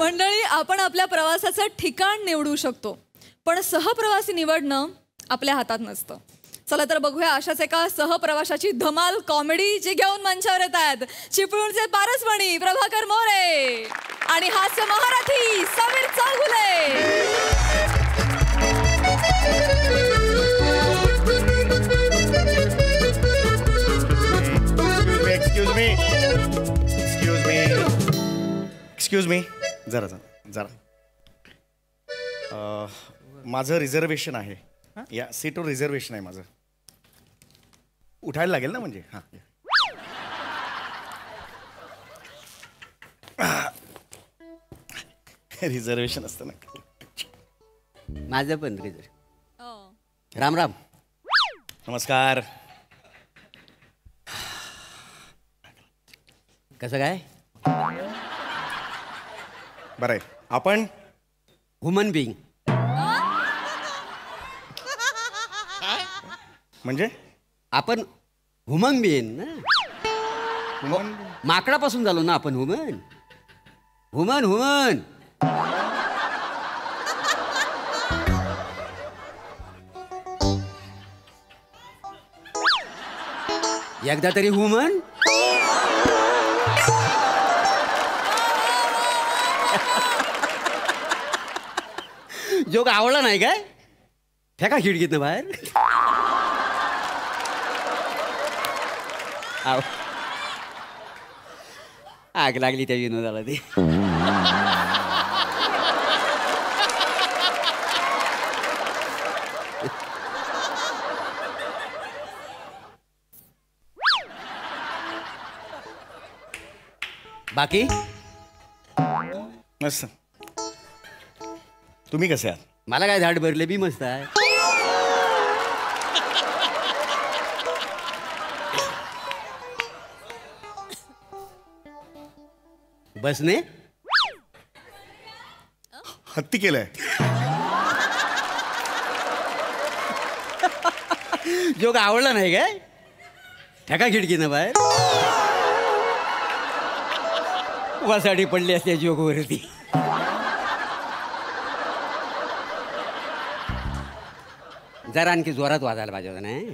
मंडळी, आपण आपल्या प्रवासाचं ठिकाण निवडू शकतो, पण सहप्रवासी निवडणं आपल्या हातात नसतं. चला तर बघूया अशाच एका सहप्रवासाची धमाल कॉमेडी जी घेऊन मंचावर येत आहेत चिपळूणचे पारसमणी प्रभाकर मोरे आणि हास्य महारथी समीर चौगुले. एक्सक्यूज मी जरा माझं रिझर्वेशन आहे. या सीटवर रिझर्वेशन आहे माझं. उठायला लागेल ना म्हणजे. हां रिझर्वेशन असतं ना. माझं पण रिझर्व. राम राम. नमस्कार. कसं काय? बरं आहे. आपण ह्युमन बिईंग म्हणजे आपण ह्युमन बिईंग ना. माकडापासून झालो ना आपण. Human human human. एकदा तरी ह्युमन. जोक आवडला नाही काय? फेका खिडकीतनं बाहेर. आग लागली त्या विनोदाला ती. बाकी मस्त. तुम्ही कसे आहात? मला काय झाड भरले बी मस्त आहे. बसने हत्ती केलंय. जोक आवडला नाही काय? ठेका खिडकीनं बाहेर. वासाडी पडली असते जोकवरती. जरा आणखी जोरात वाजायला पाहिजे होतं नाही.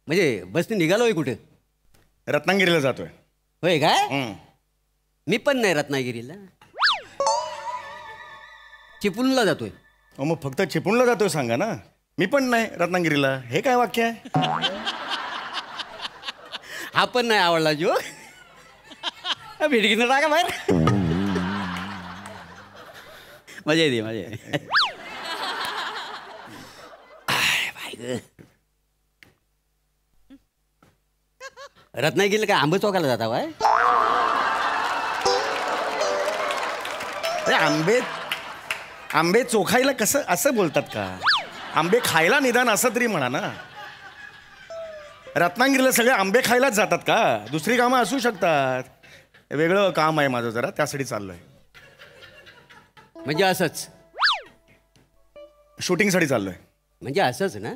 म्हणजे बसने निघालोय कुठे? रत्नागिरीला जातोय. होय काय? मी पण नाही रत्नागिरीला. चिपळूणला जातोय. मग फक्त चिपळूणला जातोय सांगा ना. मी पण नाही रत्नागिरीला. हे काय वाक्य आहे? हा पण नाही आवडला जो. भिडकीनं टाका बाहेर. मजा येते मजा येते. रत्नागिरीला काय आंबे चौकाला जाता बाय? अरे आंबे चोखायला कसं असं बोलतात का? आंबे खायला निदान असं तरी म्हणा ना. रत्नागिरीला सगळे आंबे खायलाच जातात का? दुसरी कामं असू शकतात. वेगळं काम आहे माझं जरा, त्यासाठी चाललोय. म्हणजे असंच? शूटिंगसाठी चाललोय. म्हणजे असंच ना.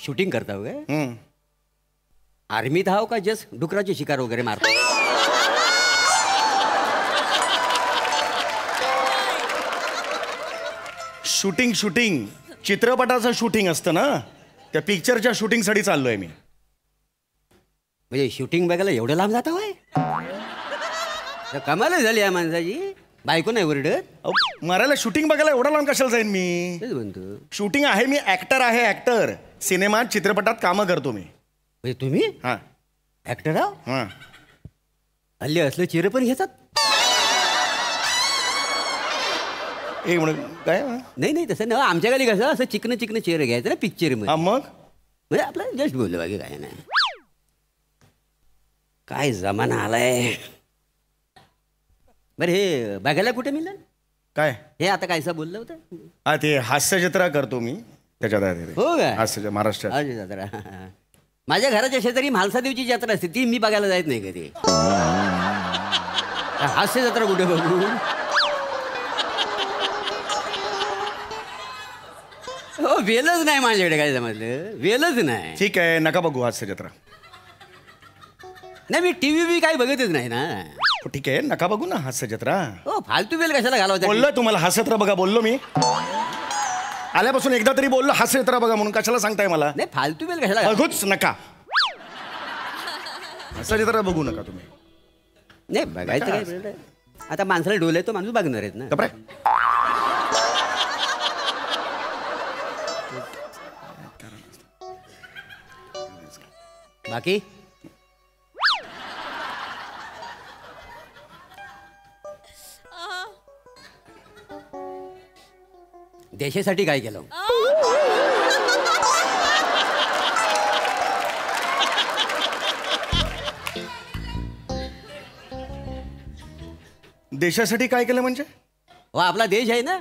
शूटिंग करता हो काय? आर्मीत हाव का जस्ट डुकराची शिकार वगैरे मारतो? शूटिंग चित्रपटाचं शूटिंग असतं ना, त्या पिक्चरच्या शूटिंगसाठी चाललोय मी. म्हणजे शूटिंग बघायला एवढं लांब जाता होय? कमाल झाली या माणसाची. बायको नाही ओरडत? मरायला शूटिंग बघायला एवढा लांब कशाला जाईन मी? तेच म्हणतो. शूटिंग आहे. मी ऍक्टर आहे. ऍक्टर सिनेमात चित्रपटात कामं करतो मी. म्हणजे तुम्ही हां ऍक्टर आहो? हां. हल्ली असलं चिर पण घेतात? एक म्हणून काय? नाही तसं ना. आमच्या गाली कसं असं चिकन चेहरा घ्यायचं ना पिक्चर मध्ये. मग म्हणजे आपलं जस्ट बोललो बाकी काय नाही. काय जमाना आलाय. बरं हे बघायला कुठे मिळेल? काय हे आता कायसा बोललं होतं? हा ते हास्य जत्रा करतो मी त्याच्यात आहे. हो काय? हास्य महाराष्ट्रात हास्य जत्रा. माझ्या घराच्या शेजारी म्हालसादेवची जत्रा असते ती मी बघायला जात नाही कधी. हास्य जत्रा कुठे बघू? हो वेलच नाही माझ्याकडे, काय समजलं, वेलच नाही. ठीक आहे, नका बघू हास्य जत्रा. नाही मी टीव्ही बी काही बघतच नाही ना. हो, ठीक आहे, नका बघू ना हास्य जत्रा. हो फालतू वेल कशाला घालवता? बोललोय तुम्हाला हास्य जत्रा बघा, बोललो मी आल्यापासून एकदा तरी बोललो हास्य जत्रा बघा म्हणून. कशाला सांगताय मला? नाही फालतू वेल कशाला बघूच नका, हास्य जत्रा बघू नका तुम्ही. नाही बघायचं काय वेळ आहे? आता माणसाला डोले तो माणूस बघणार आहेत ना. कपडे बाकी देशासाठी काय केलं? देशासाठी काय केलं म्हणजे? हो आपला देश आहे ना,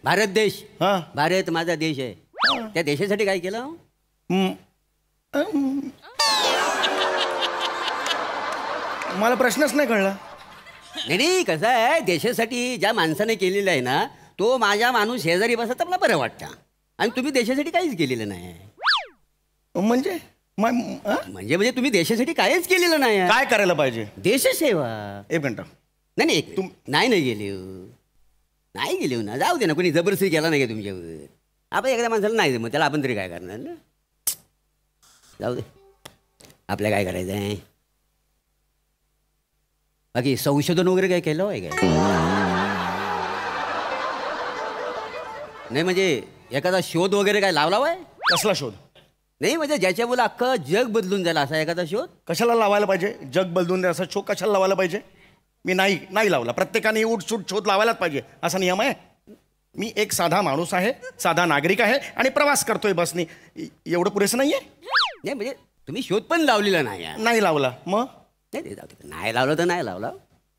भारत देश. हा. भारत माझा देश आहे. त्या देशासाठी काय केलं? मला प्रश्नच नाही कळला. नाही कसं आहे, देशासाठी ज्या माणसाने केलेलं आहे ना, तो माझ्या माणूस शेजारी बसत मला बरं वाटतं. आणि तुम्ही देशासाठी काहीच केलेलं नाही. म्हणजे म्हणजे तुम्ही देशासाठी काहीच केलेलं नाही. काय करायला पाहिजे? देशसेवा. एक मिनिट. नाही नाही गेले नाही गेले ना, जाऊ दे ना, कोणी जबरदस्ती केला नाही का तुमच्यावर? आपण एखाद्या माणसाला नाही मग त्याला आपण तरी काय करणार ना. जाऊ दे, आपल्या काय करायचं आहे. बाकी संशोधन वगैरे काय केलं आहे काय? नाही म्हणजे एखादा शोध वगैरे काय लावला आहे? कसला शोध? नाही म्हणजे ज्याच्यामुळे अख्खं जग बदलून जाईल असा एखादा शोध. कशाला लावायला पाहिजे? जग बदलून द्या असा शोध कशाला लावायला पाहिजे? मी नाही लावला. प्रत्येकाने उठसूट शोध लावायलाच पाहिजे असा नियम आहे? मी एक साधा माणूस आहे, साधा नागरिक आहे आणि प्रवास करतोय बसनी. एवढं पुरेसं नाहीये? नाही म्हणजे तुम्ही शोध पण लावलेला नाही. नाही लावला मग? नाही नाही लावलं तर नाही लावलं.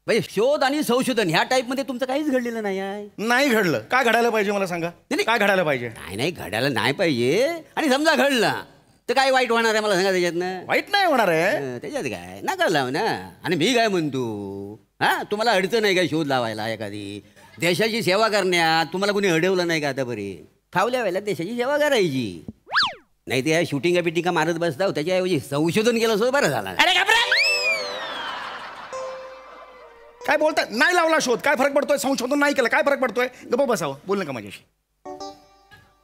म्हणजे शोध आणि संशोधन ह्या टाईपमध्ये तुमचं काहीच घडलेलं नाही आहे. नाही घडलं. काय घडायला पाहिजे मला सांगा? काय घडायला पाहिजे? नाही घडायला नाही पाहिजे. आणि समजा घडलं तर काय वाईट होणार आहे मला सांगा त्याच्यातनं? वाईट नाही होणार आहे. त्याच्यात काय ना लाव ना. आणि मी काय म्हणतो, हा तुम्हाला अडचण नाही काय शोध लावायला? एखादी देशाची सेवा करण्यात तुम्हाला कोणी अडवलं नाही का आतापर्यंत? फावल्या वेळेला देशाची सेवा करायची. नाही ते शूटिंगा बिटिंगा मारत बसता, त्याच्याऐवजी संशोधन केलं असं बरं झालं. काय बोलताय? नाही लावला शोध, काय फरक पडतोय? संशोधन नाही केलं, काय फरक पडतोय? गप्प बसावं, बोल नका माझ्याशी.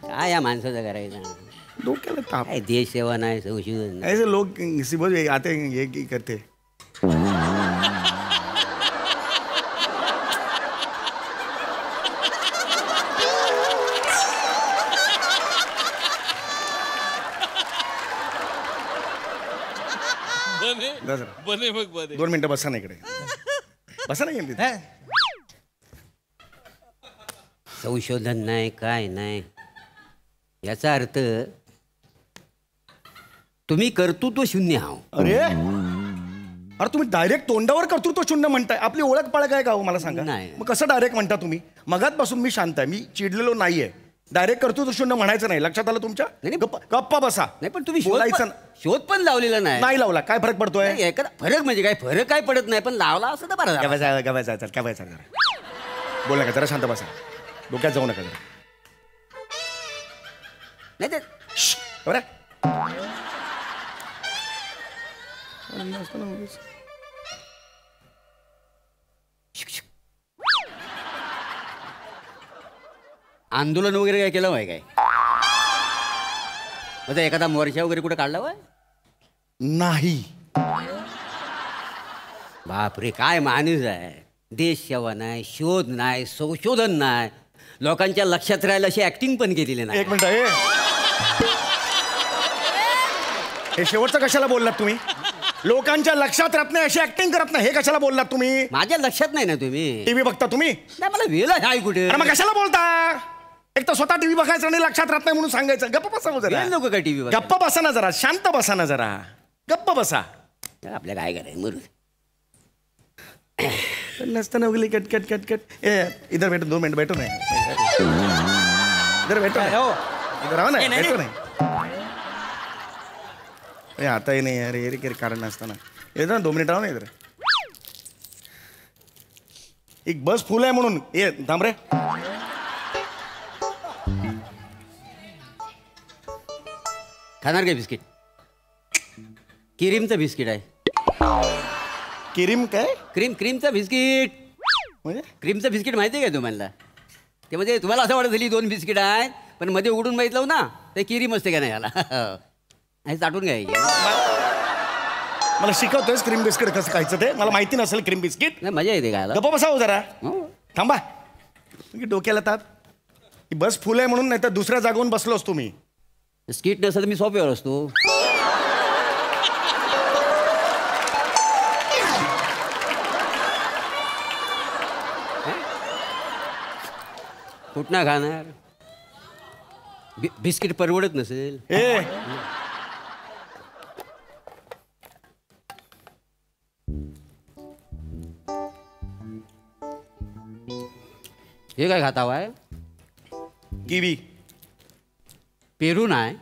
काय या माणसाचं करायचं? डोक्याला ताप. काय देश सेवा नाही, संशोधन नाही. ऐसे लोग सिर्फ आते ये की करते. बने मग बने. 2 मिनिटं बसा ना इकडे. बसा ना गेली. संशोधन नाही काय नाही याचा अर्थ तुम्ही कर्तृत्व शून्य आहो. अरे तुम्ही डायरेक्ट तोंडावर कर्तृत्व शून्य म्हणताय. आपली ओळख पाळख आहे का हो मला सांगा? नाही. मग कसं डायरेक्ट म्हणता तुम्ही? मगातपासून मी शांत आहे, मी चिडलेलो नाहीये. डायरेक्ट कर्तृत्व शून्य म्हणायचं नाही. लक्षात आलं तुमच्या? नाही. गप्पा बसा. नाही पण तुम्ही बोलायचं शोध पण लावलेला नाही. नाही लावला. काय फरक पडतोय? एखादा फरक म्हणजे काय? फरक काय पडत नाही, पण लावला असं तर बरं झालं. गवायचा बोल नका, जरा शांत बसा. डोक्यात जाऊ नका जरा. नाही ते बरं आंदोलन वगैरे काय केलं आहे काय? म्हणजे एखादा मोर्चा वगैरे कुठे काढला होय? नाही. बापरे काय माणूस आहे. देश सेवा नाही, शोध नाही, संशोधन नाही, लोकांच्या लक्षात राहायला अशी ऍक्टिंग पण केलेली नाही. एक मिनिट. हे शेवटचं कशाला बोललात तुम्ही? लोकांच्या लक्षात राहत नाही अशी ऍक्टिंग करत नाही, हे कशाला बोललात तुम्ही? माझ्या लक्षात नाही ना तुम्ही. टीव्ही बघता तुम्ही? नाही मला वेळ आहे कुठे. अरे मग कशाला बोलता? एक तर स्वतः टीव्ही बघायचं आणि लक्षात राहत नाही म्हणून सांगायचं. गप्प बसा हो जरा. नको का टीव्ही? गप्प बसा ना जरा, शांत बसा ना जरा, गप्प बसा. आपल्या काय करायचं मरू. नसताना उगली कट कट कट कट. इधर बैठो, 2 मिनट बैठो ना. इधर बैठो ना. इधर आओ ना, बैठो ना. आता ही नाही यार, ये कारण नसताना. इधर 2 मिनिट आओ ना इधर. एक बस फुल आहे म्हणून ये थांब रे. खाणार काय बिस्किट? क्रीमचं बिस्किट आहे. क्रीम काय क्रीमचं बिस्किट. म्हणजे क्रीमचं बिस्किट माहिती आहे का तुम्हाला? ते म्हणजे तुम्हाला असं वाटत झाली 2 बिस्किट आहेत पण मध्ये उघडून बघितलं ना ते क्रीम असते का नाही याला. हे चाटून घ्यायची. मला शिकवतोयस क्रीम बिस्किट कसं खायचं ते? मला माहिती नसेल क्रीम बिस्किट. नाही मजा येते खायला. गप्पा बसावं जरा. हो. थांबा. डोक्याला ताप. ही बस फुल आहे म्हणून, नाही तर दुसऱ्या जागेवरून बसलो असतो मी. बिस्किट नसतं तर मी सोप्यावर असतो. कुठं खाणार? बिस्किट परवडत नसेल. ए हे काय खाता आहे? किवी. पेरू नाही.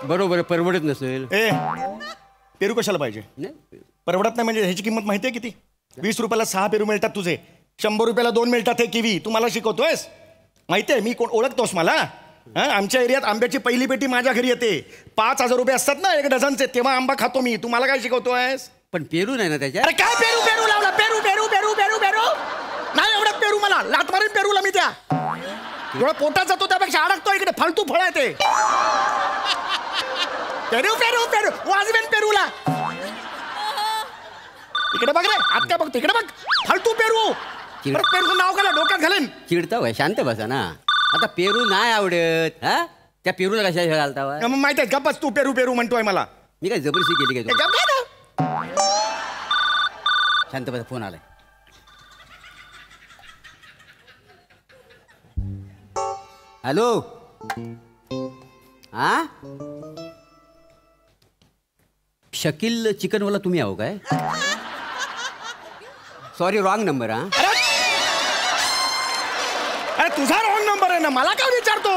बरोबर परवडत नसेल. ए पेरू कशाला पाहिजे? नाही परवडत नाही म्हणजे ह्याची किंमत माहिती आहे किती? 20 रुपयाला 6 पेरू मिळतात तुझे. 100 रुपयाला 2 मिळतात हे किवी. तू मला शिकवतोयस? माहिती आहे मी कोण? ओळखतोस मला? आमच्या एरियात आंब्याची पहिली पेटी माझ्या घरी येते. 5,000 रुपये असतात ना 1 डझनचे, तेव्हा आंबा खातो मी. तू मला काय शिकवतोयस? पण पेरू नाही ना त्याच्यात. अरे काय पेरू पेरू लावला? पेरू पेरू पेरू पेरू पेरू नाही एवढं पेरू. मला लात मारीन पेरूला मी. त्या एवढा पोटात जातो त्यापेक्षा अडकतो इकडे. फालतू फळ आहे ते. पेरू पेरू पेरू वाजवेन पेरूला. इकडे बघ रे. आत काय बघतो? इकडे बघ. फालतू पेरू. पेरू नाव घाला डोक्यात घालेन. चिडता वय शांत बसा ना. आता पेरू नाही आवडत हा? त्या पेरूला कशा घालता वय? मग माहिती आहे गप्पच तू पेरू पेरू म्हणतोय मला. मी काय जबरदस्ती केली काय? गप्प आहे ना. शांत बसा. फोन आलाय. हॅलो. हा शकील चिकनवाला तुम्ही आहो काय? Sorry wrong number. हा अरे तुझा रॉंग नंबर आहे ना. मला काय विचारतो?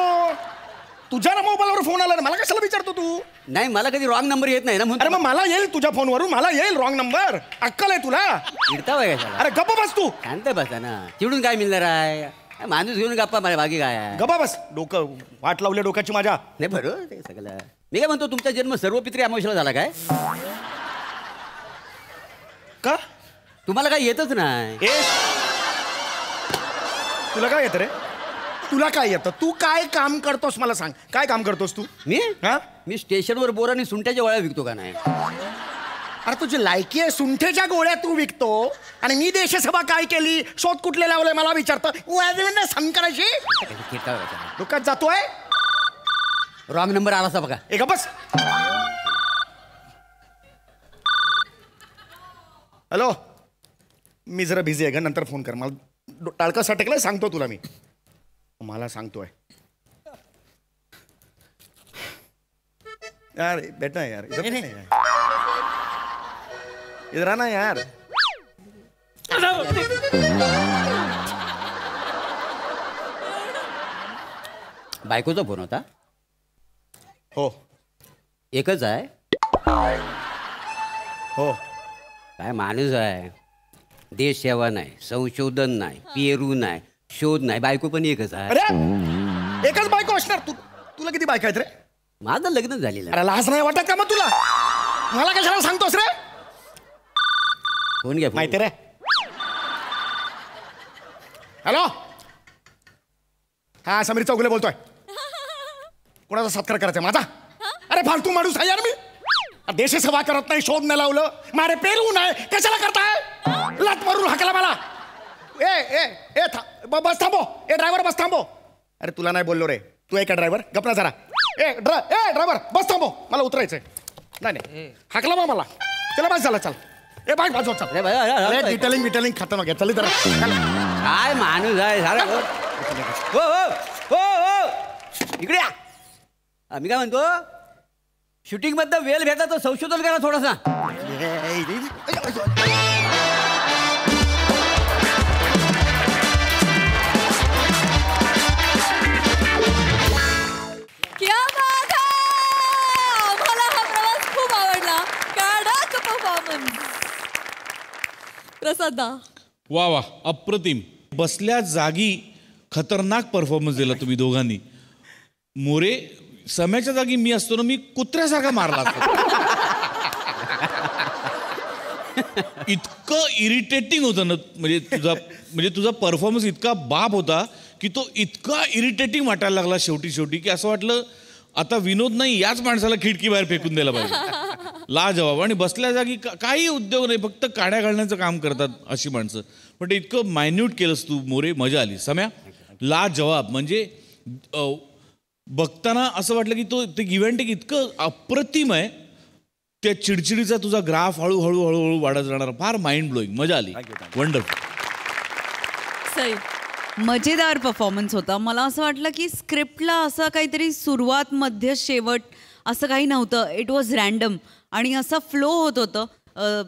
तुझ्या मोबाईलवर फोन आला ना, मला कशाला विचारतो तू? नाही मला कधी रॉंग नंबर येत नाही ना म्हणून. अरे मग मला येईल तुझ्या फोनवरून. मला येईल रॉंग नंबर. अक्कल आहे तुला? चिडता वय कशाला? अरे गप्पा बस तू. शांत बसा ना. चिडून काय मिळणार आहे? माणूस घेऊन गप्पा माझ्या बाकी काय आहे? गप्पा बस. डोकं वाट लावल्या डोक्याची माझ्या. नाही बरोबर ते सगळं. मी काय म्हणतो तुमचा जन्म सर्वपित्री अमावस्येला झाला काय? का? तुम्हाला काय येतच नाही. ए तुला काय येतं रे? तुला काय येतं? तू काय काम करतोस मला सांग. काय काम करतोस तू? मी हा मी स्टेशनवर बोर आणि सुंठ्याच्या गोळ्या विकतो का नाही? अरे तुझी लायकी आहे सुंठेच्या गोळ्या तू विकतो आणि मी देशसभा काय केली शोध कुठले लावले मला विचारतो. संकराशी डोक्यात जातोय. रॉंग नंबर आला बघा. एक बस. हॅलो मी जरा बिझी आहे का? नंतर फोन कर. मला टाळका सटकलाय सांगतो तुला मी. मला सांगतोय यार. बेटा यार इधर नहीं यार. इधर आना यार. बायकोचा फोन होता. हो एकच आहे. हो काय माणूस आहे. देश सेवा नाही, संशोधन नाही, पेरू नाही, शोध नाही. बायको पण एकच आहे. अरे एकच बायको असणार. तुला किती बायका आहेत रे? माझं लग्न झालेलं. अरे लाज नाही वाटत का मग तुला? मला कशाला सांगतोस रे? फोन घ्या. माहिती रे. हॅलो हा समीर चौगुले बोलतोय. कोणाचा सत्कार करायचा माझा? अरे फालतू माणूस आहे यार मी. देश सेवा करत नाही, शोध नाही लावलं, मारे पेरू नाही, कशाला करताय? लात मारून हाकला मला. ए ए ए बस थांबो. ए ड्रायव्हर बस थांबो. अरे तुला नाही बोललो रे. तू आहे का ड्रायव्हर? गपना जरा. ए ड्रायव्हर बस थांबो. मला उतरायचंय. नाही नाही हाकला मग मला. चला बस झाला. चल ए बाय बाजू चल. डिटेलिंग बिटेलिंग खातं नका. चल जरा. काय माणूस आहे झाला. हो हो हो हो इकडे या. मी काय म्हणतो शूटिंग मध्ये वेळ भेटला तर संशोधन करा थोडासा. क्या बात है! आम्हाला हा प्रवास खूप आवडला. कडक परफॉर्मन्स. सदा. वा वा, अप्रतिम. बसल्या जागी खतरनाक परफॉर्मन्स दिला तुम्ही दोघांनी. मोरे, सम्याच्या जागी मी असतो ना, मी कुत्र्यासारखा मारला असतो. इतकं इरिटेटिंग होतं ना, म्हणजे तुझा परफॉर्मन्स इतका बाप होता की तो इतका इरिटेटिंग वाटायला लागला शेवटी की असं वाटलं आता विनोद नाही, याच माणसाला खिडकी बाहेर फेकून द्यायला पाहिजे. लाजवाब. आणि बसल्या जागी काही उद्योग नाही, फक्त काड्या घालण्याचं काम करतात अशी माणसं. पण ते इतकं मायन्यूट केलंस तू मोरे, मजा आली. सम्या, लाजवाब. म्हणजे बघताना असं वाटलं की तो ते इव्हेंट इतकं अप्रतिम आहे, त्या चिडचिडीचा तुझा ग्राफ हळूहळू वाढत जाणार. फार माइंड ब्लोईंग, मजा आली. वंडरफुल. सई. मजेदार परफॉर्मन्स होता. मला असं वाटलं की स्क्रिप्टला असं काहीतरी सुरुवात मध्य शेवट असं काही नव्हतं. इट वॉज रॅन्डम आणि असं फ्लो होत होतं.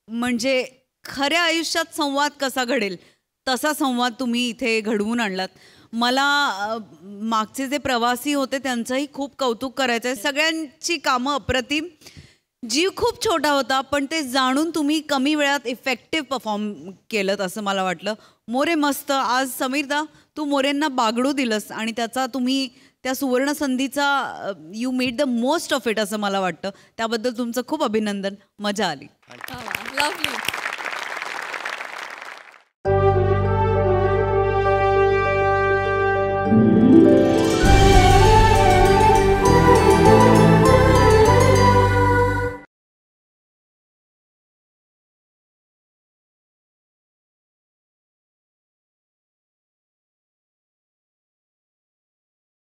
म्हणजे खऱ्या आयुष्यात संवाद कसा घडेल तसा संवाद तुम्ही इथे घडवून आणलात. मला मागचे जे प्रवासी होते त्यांचंही खूप कौतुक करायचं आहे. सगळ्यांची कामं अप्रतिम. जीव खूप छोटा होता पण ते जाणून तुम्ही कमी वेळात इफेक्टिव्ह परफॉर्म केलं असं मला वाटलं. मोरे मस्त. आज समीरदा तू मोरेंना बागडू दिलंस आणि त्याचा तुम्ही त्या सुवर्ण संधीचा you made the most of it असं मला वाटतं. त्याबद्दल तुमचं खूप अभिनंदन. मजा आली. लवली.